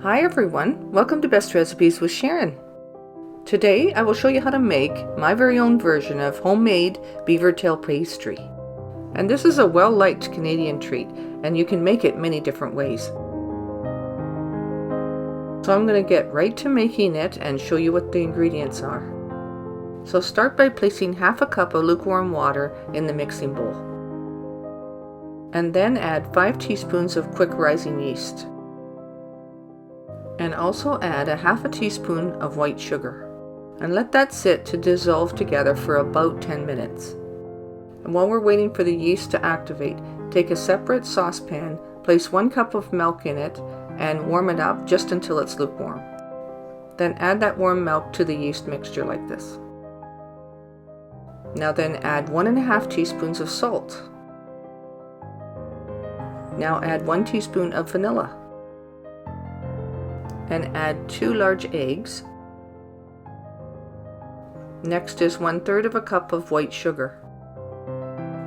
Hi everyone, welcome to Best Recipes with Sharon. Today I will show you how to make my very own version of homemade beaver tail pastry. And this is a well-liked Canadian treat, and you can make it many different ways. So I'm going to get right to making it and show you what the ingredients are. So start by placing half a cup of lukewarm water in the mixing bowl. And then add 5 teaspoons of quick rising yeast. And also add a half a teaspoon of white sugar. And let that sit to dissolve together for about 10 minutes. And while we're waiting for the yeast to activate, take a separate saucepan, place 1 cup of milk in it, and warm it up just until it's lukewarm. Then add that warm milk to the yeast mixture like this. Now then add 1.5 teaspoons of salt. Now add 1 teaspoon of vanilla. And add 2 large eggs. Next is 1/3 of a cup of white sugar.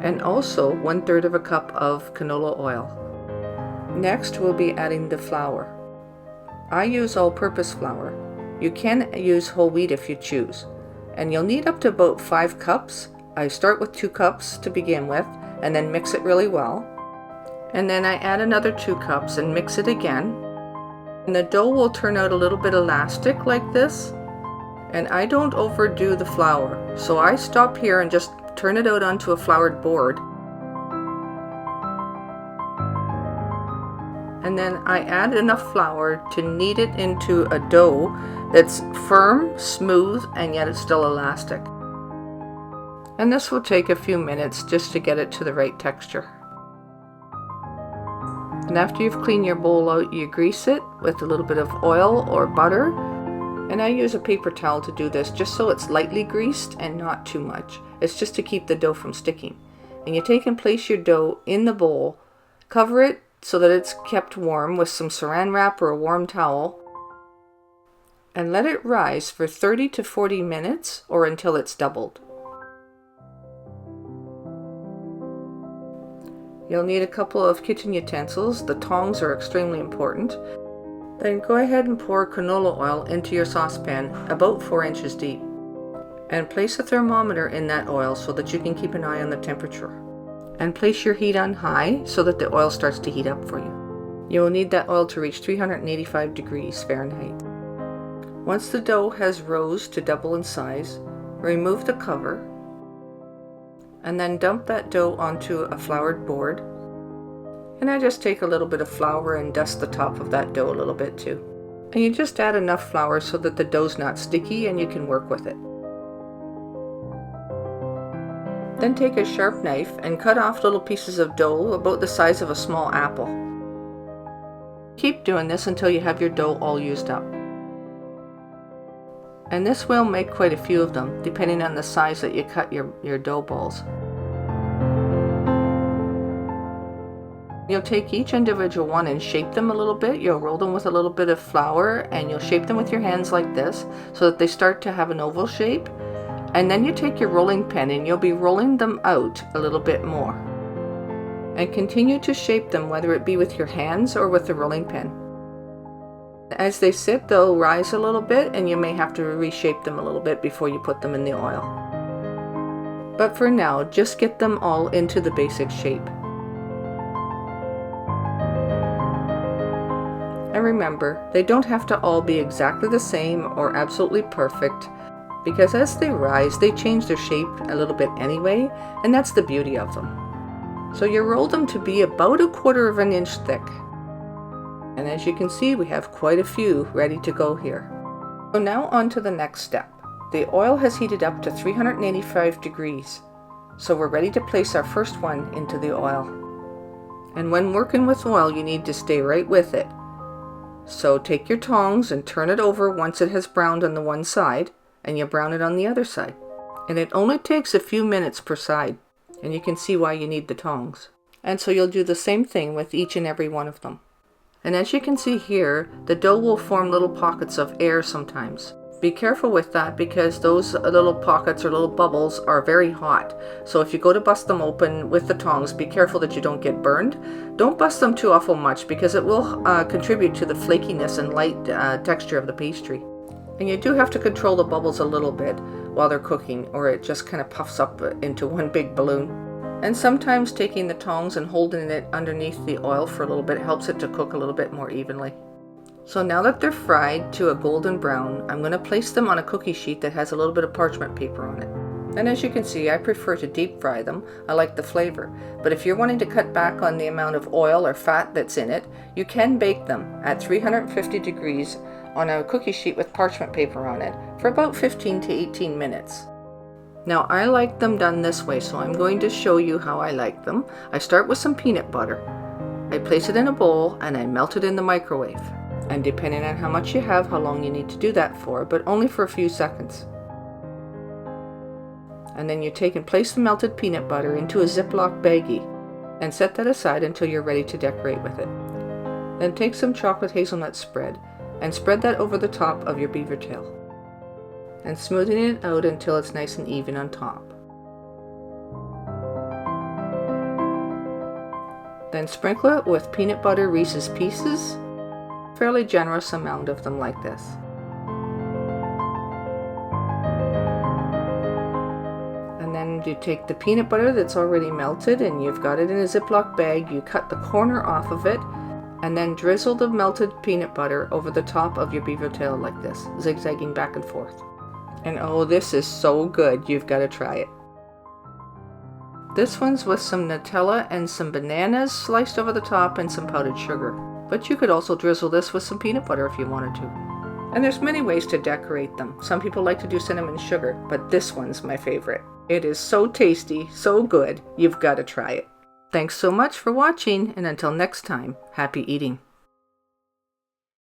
And also 1/3 of a cup of canola oil. Next we'll be adding the flour. I use all-purpose flour. You can use whole wheat if you choose. And you'll need up to about 5 cups. I start with 2 cups to begin with, and then mix it really well. And then I add another 2 cups and mix it again. And the dough will turn out a little bit elastic like this. And I don't overdo the flour, so I stop here and just turn it out onto a floured board. And then I add enough flour to knead it into a dough that's firm, smooth, and yet it's still elastic. And this will take a few minutes just to get it to the right texture. And after you've cleaned your bowl out, you grease it with a little bit of oil or butter. And I use a paper towel to do this just so it's lightly greased and not too much. It's just to keep the dough from sticking. And you take and place your dough in the bowl, cover it so that it's kept warm with some saran wrap or a warm towel, and let it rise for 30 to 40 minutes or until it's doubled. You'll need a couple of kitchen utensils. The tongs are extremely important. Then go ahead and pour canola oil into your saucepan about 4 inches deep. And place a thermometer in that oil so that you can keep an eye on the temperature. And place your heat on high so that the oil starts to heat up for you. You will need that oil to reach 385 degrees Fahrenheit. Once the dough has rose to double in size, remove the cover. And then dump that dough onto a floured board. And I just take a little bit of flour and dust the top of that dough a little bit too. And you just add enough flour so that the dough's not sticky and you can work with it. Then take a sharp knife and cut off little pieces of dough about the size of a small apple. Keep doing this until you have your dough all used up. And this will make quite a few of them, depending on the size that you cut your dough balls. You'll take each individual one and shape them a little bit. You'll roll them with a little bit of flour, and you'll shape them with your hands like this so that they start to have an oval shape. And then you take your rolling pin and you'll be rolling them out a little bit more. And continue to shape them, whether it be with your hands or with the rolling pin. As they sit, they'll rise a little bit, and you may have to reshape them a little bit before you put them in the oil. But for now, just get them all into the basic shape. And remember, they don't have to all be exactly the same or absolutely perfect, because as they rise, they change their shape a little bit anyway, and that's the beauty of them. So you roll them to be about 1/4 of an inch thick. And as you can see, we have quite a few ready to go here. So now on to the next step. The oil has heated up to 385 degrees. So we're ready to place our first one into the oil. And when working with oil, you need to stay right with it. So take your tongs and turn it over once it has browned on the one side, and you brown it on the other side. And it only takes a few minutes per side. And you can see why you need the tongs. And so you'll do the same thing with each and every one of them. And as you can see here, the dough will form little pockets of air sometimes. Be careful with that because those little pockets or little bubbles are very hot. So if you go to bust them open with the tongs, be careful that you don't get burned. Don't bust them too awful much because it will contribute to the flakiness and light texture of the pastry. And you do have to control the bubbles a little bit while they're cooking, or it just kind of puffs up into one big balloon. And sometimes taking the tongs and holding it underneath the oil for a little bit helps it to cook a little bit more evenly. So now that they're fried to a golden brown, I'm going to place them on a cookie sheet that has a little bit of parchment paper on it. And as you can see, I prefer to deep fry them. I like the flavor. But if you're wanting to cut back on the amount of oil or fat that's in it, you can bake them at 350 degrees on a cookie sheet with parchment paper on it for about 15 to 18 minutes. Now I like them done this way, so I'm going to show you how I like them. I start with some peanut butter. I place it in a bowl and I melt it in the microwave. And depending on how much you have, how long you need to do that for, but only for a few seconds. And then you take and place the melted peanut butter into a Ziploc baggie and set that aside until you're ready to decorate with it. Then take some chocolate hazelnut spread and spread that over the top of your beaver tail, and smoothing it out until it's nice and even on top. Then sprinkle it with peanut butter Reese's Pieces, fairly generous amount of them like this. And then you take the peanut butter that's already melted and you've got it in a Ziploc bag, you cut the corner off of it, and then drizzle the melted peanut butter over the top of your beaver tail like this, zigzagging back and forth. And oh, this is so good, you've got to try it. This one's with some Nutella and some bananas sliced over the top and some powdered sugar. But you could also drizzle this with some peanut butter if you wanted to. And there's many ways to decorate them. Some people like to do cinnamon sugar, but this one's my favorite. It is so tasty, so good, you've got to try it. Thanks so much for watching, and until next time, happy eating.